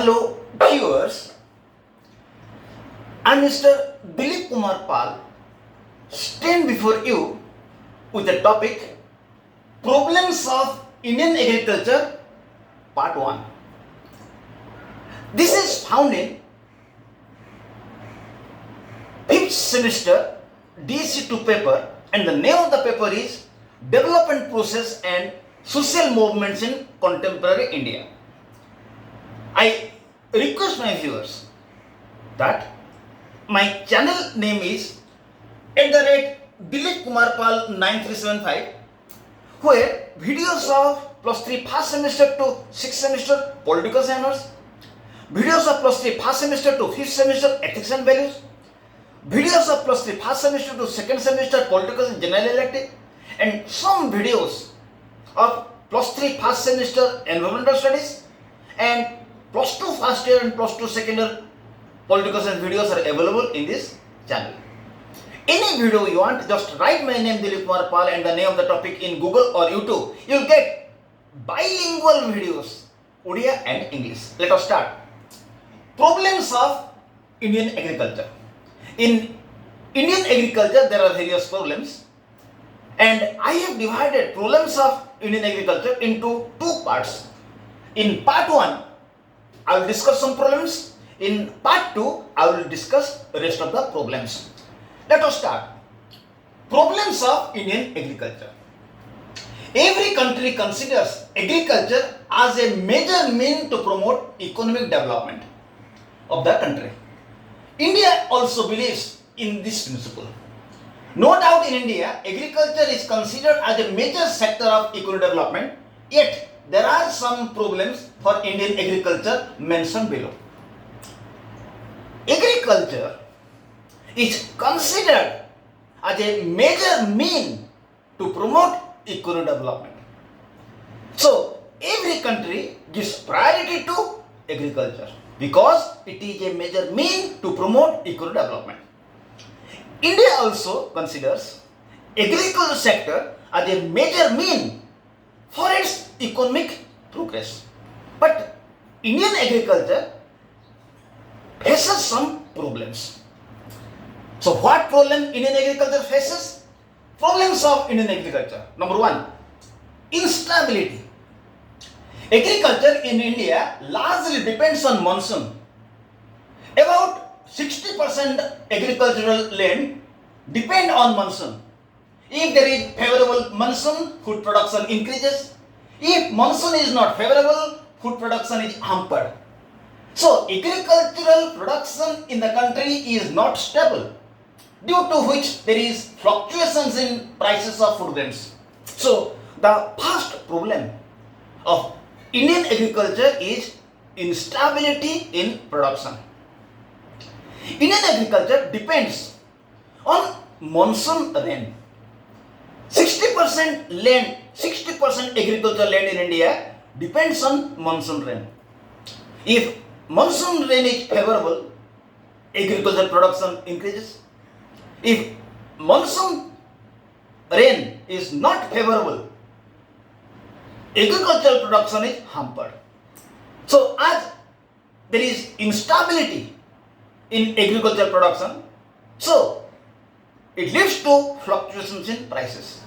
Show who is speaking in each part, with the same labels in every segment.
Speaker 1: Hello viewers, I am Mr. Dilip Kumar Pal, stand before you with the topic Problems of Indian Agriculture Part 1. This is found in 5th semester DSE-2 paper, and the name of the paper is Development Process and Social Movements in Contemporary India. I request my viewers that my channel name is @Dilip Kumar Pal 9375, where videos of +3 first semester to 6th semester political science, videos of +3 first semester to 5th semester ethics and values, videos of +3 first semester to 2nd semester political and general elective, and some videos of +3 first semester environmental studies and +2 first year and +2 second year political science videos are available in this channel. Any video you want, just write my name Dilip Kumar Pal and the name of the topic in Google or YouTube. You'll get bilingual videos, Odia and English. Let us start. Problems of Indian agriculture. In Indian agriculture, there are various problems, and I have divided problems of Indian agriculture into two parts. In part 1, I will discuss some problems. In part 2, I will discuss the rest of the problems. Let us start. Problems of Indian agriculture. Every country considers agriculture as a major means to promote economic development of the country. India also believes in this principle. No doubt in India, agriculture is considered as a major sector of economic development, yet there are some problems for Indian agriculture mentioned below. Agriculture is considered as a major means to promote economic development. So, every country gives priority to agriculture because it is a major means to promote economic development. India also considers agriculture sector as a major means for its economic progress. But Indian agriculture faces some problems. So what problem Indian agriculture faces? Problems of Indian agriculture. Number 1, instability. Agriculture in India largely depends on monsoon. About 60% agricultural land depend on monsoon. If there is favorable monsoon, food production increases. If monsoon is not favorable, food production is hampered. So, agricultural production in the country is not stable, due to which there is fluctuations in prices of food grains. So, the first problem of Indian agriculture is instability in production. Indian agriculture depends on monsoon rain. 60% agricultural land in India depends on monsoon rain. If monsoon rain is favorable, agricultural production increases. If monsoon rain is not favorable, agricultural production is hampered. So, as there is instability in agricultural production, so it leads to fluctuations in prices.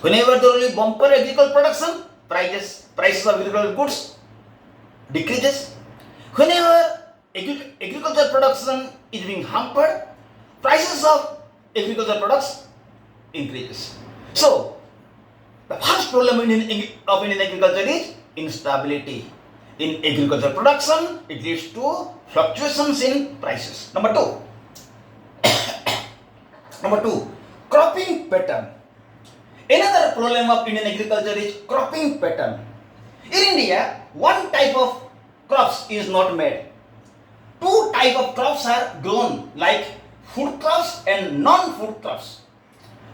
Speaker 1: Whenever there will be bumper agricultural production, prices of agricultural goods decreases. Whenever agricultural production is being hampered, prices of agricultural products increases. So, the first problem of Indian agriculture is instability in agricultural production. It leads to fluctuations in prices. Number 2, cropping pattern. Another problem of Indian agriculture is cropping pattern. In India, one type of crops is not made. Two types of crops are grown, like food crops and non-food crops.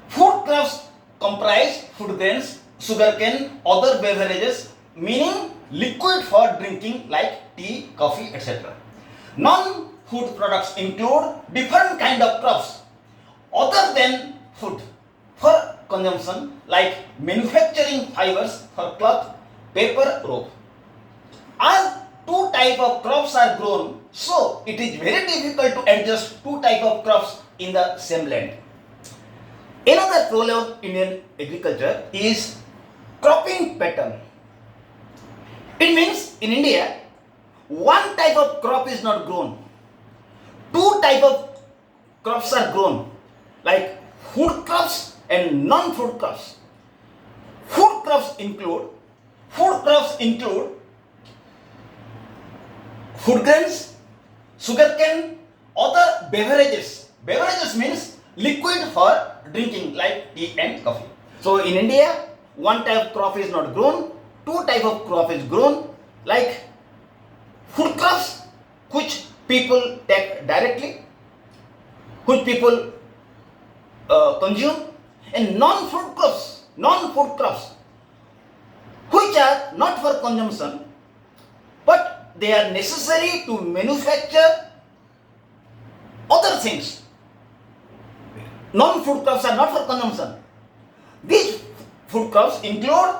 Speaker 1: Food crops comprise food grains, sugarcane, other beverages, meaning liquid for drinking like tea, coffee, etc. Non-food products include different kind of crops other than food for consumption, like manufacturing fibers for cloth, paper, rope. As two type of crops are grown, so it is very difficult to adjust two type of crops in the same land. Another problem of Indian agriculture is cropping pattern. It means in India, one type of crop is not grown. Two type of crops are grown, like food crops and non-food crops. Food crops include food grains, sugarcane, other beverages. Beverages means liquid for drinking like tea and coffee. So in India, one type of crop is not grown, two type of crop is grown, like food crops which people take directly, which people consume, and non-food crops which are not for consumption but they are necessary to manufacture other things. Non-food crops are not for consumption. These food crops include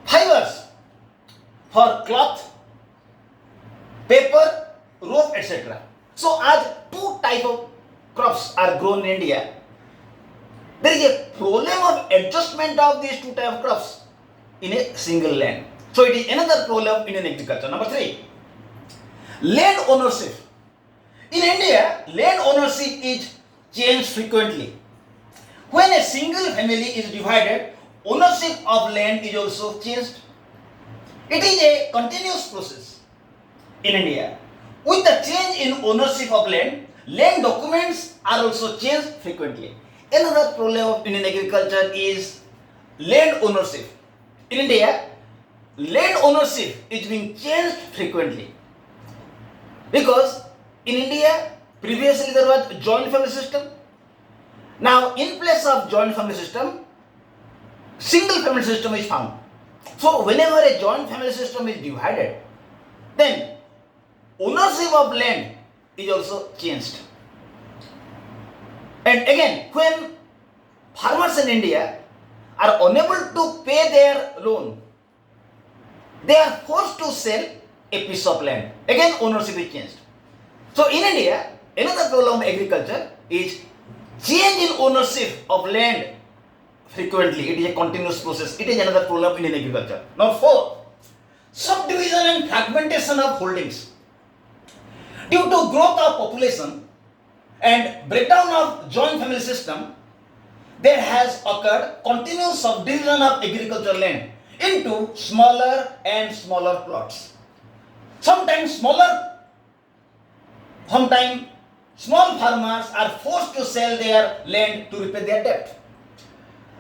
Speaker 1: fibers for cloth, paper, rope, etc. So as two type of crops are grown in India, there is a problem of adjustment of these two type of crops in a single land. So it is another problem of Indian agriculture. Number 3, land ownership. In India, land ownership is changed frequently. When a single family is divided, ownership of land is also changed. It is a continuous process in India. With the change in ownership of land, land documents are also changed frequently. Another problem of Indian agriculture is land ownership. In India, land ownership is being changed frequently because in India, previously there was joint family system. Now, in place of joint family system, single family system is found. So, whenever a joint family system is divided, then ownership of land is also changed. And again, when farmers in India are unable to pay their loan, they are forced to sell a piece of land. Again, ownership is changed. So, in India, another problem of agriculture is change in ownership of land frequently. It is a continuous process. It is another problem of Indian agriculture. Now, 4, subdivision and fragmentation of holdings. Due to growth of population and breakdown of joint family system, there has occurred continuous subdivision of agricultural land into smaller and smaller plots. Sometimes small farmers are forced to sell their land to repay their debt.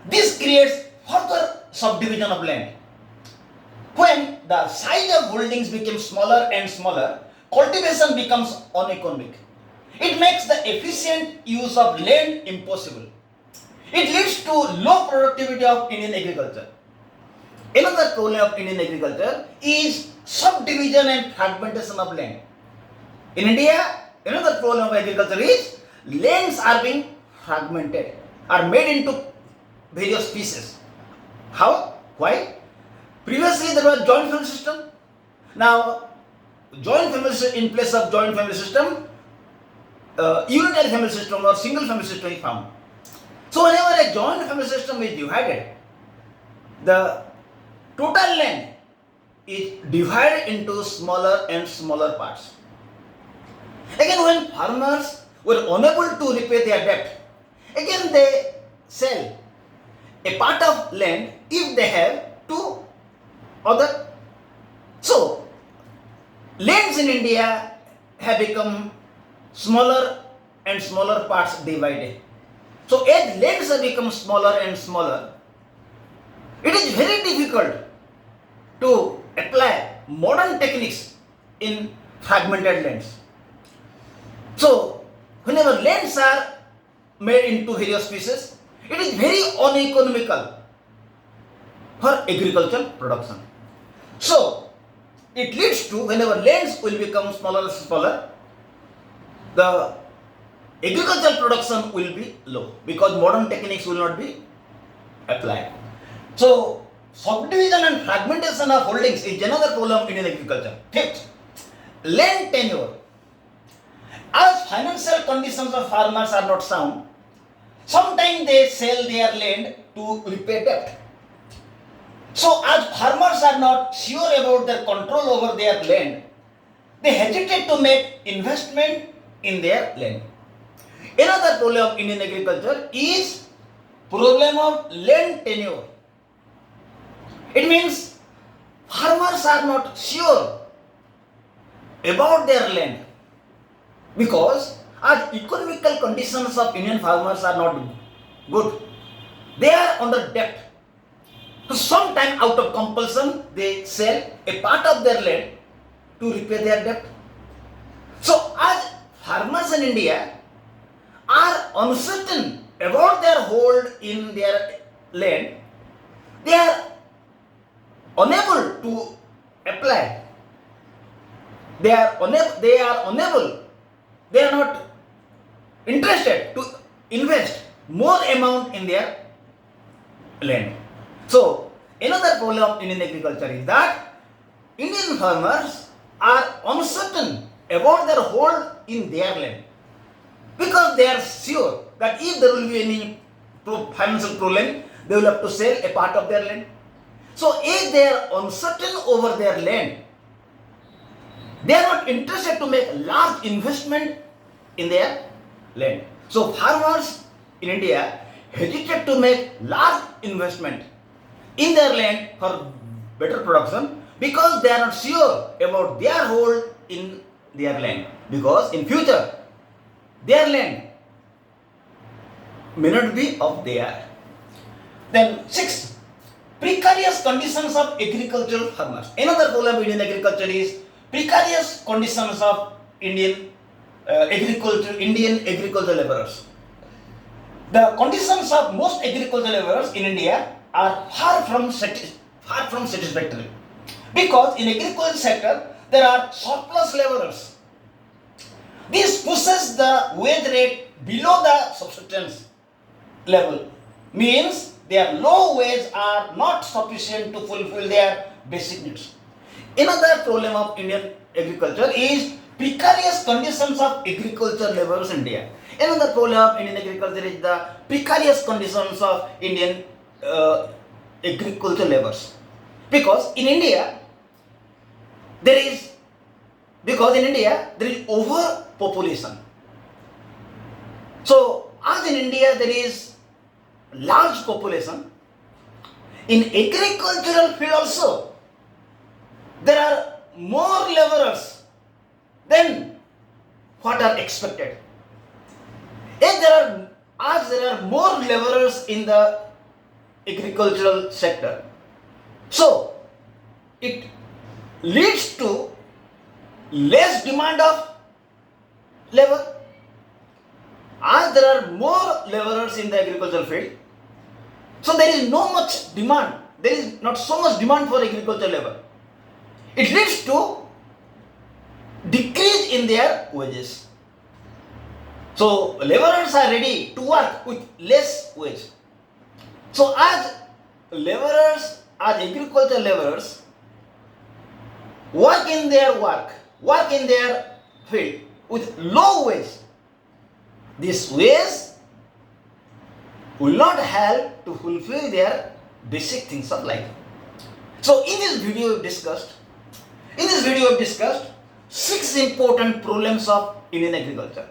Speaker 1: This creates further subdivision of land. When the size of holdings becomes smaller and smaller, cultivation becomes uneconomic. It makes the efficient use of land impossible. It leads to low productivity of Indian agriculture. Another problem of Indian agriculture is subdivision and fragmentation of land. In India, another problem of agriculture is lands are being fragmented, are made into various pieces. How? Why? Previously there was joint family system. Now, in place of joint family system, unitary family system or single family system is found. So whenever a joint family system is divided, the total land is divided into smaller and smaller parts. Again, when farmers were unable to repay their debt, again they sell a part of land if they have to other. So, lands in India have become smaller and smaller parts day by day. So, as lands have become smaller and smaller, it is very difficult to apply modern techniques in fragmented lands. So, whenever lands are made into various pieces, it is very uneconomical for agricultural production. So, it leads to whenever lands will become smaller and smaller, the agricultural production will be low because modern techniques will not be applied. So, subdivision and fragmentation of holdings is another problem in agriculture. Fifth, land tenure. As financial conditions of farmers are not sound, sometimes they sell their land to repay debt. So as farmers are not sure about their control over their land, they hesitate to make investment in their land. Another problem of Indian agriculture is problem of land tenure. It means farmers are not sure about their land because as economical conditions of Indian farmers are not good, they are under debt. So sometime out of compulsion they sell a part of their land to repay their debt. So as farmers in India are uncertain about their hold in their land, they are unable to apply. They are not interested to invest more amount in their land. So another problem in Indian agriculture is that Indian farmers are uncertain about their hold in their land because they are sure that if there will be any financial problem, they will have to sell a part of their land. So if they are uncertain over their land, they are not interested to make large investment in their land. So farmers in India hesitate to make large investment in their land for better production because they are not sure about their hold in their land, because in future their land may not be of their. Then sixth, precarious conditions of agricultural farmers. Another problem in Indian agriculture is precarious conditions of Indian agricultural laborers. The conditions of most agricultural laborers in India are far from satisfactory because in agriculture sector there are surplus laborers. This pushes the wage rate below the subsistence level, means their low wage are not sufficient to fulfill their basic needs. Another problem of Indian agriculture is precarious conditions of agriculture laborers in India. Another problem of Indian agriculture is the precarious conditions of Indian agriculture laborers. Because in India there is overpopulation. So as in India there is large population, in agricultural field also there are more laborers than what are expected. As there are more laborers in the agricultural sector, so it leads to less demand of labor. As there are more laborers in the agricultural field, so there is no much demand. There is not so much demand for agricultural labor. It leads to decrease in their wages. So laborers are ready to work with less wage. So as agricultural laborers work in their field with low wage, this wage will not help to fulfill their basic things of life. So in this video we have discussed 6 important problems of Indian agriculture.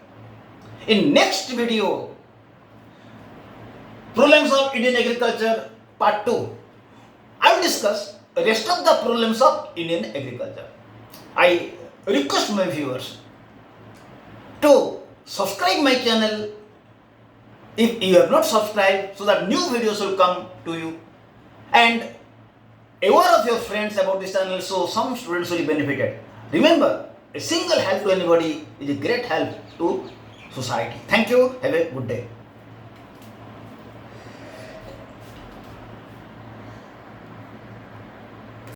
Speaker 1: In next video, problems of Indian agriculture part 2, I will discuss the rest of the problems of Indian agriculture. I request my viewers to subscribe my channel if you have not subscribed, so that new videos will come to you, and aware of your friends about this channel so some students will be benefited. Remember, a single help to anybody is a great help to society. Thank you. Have a good day.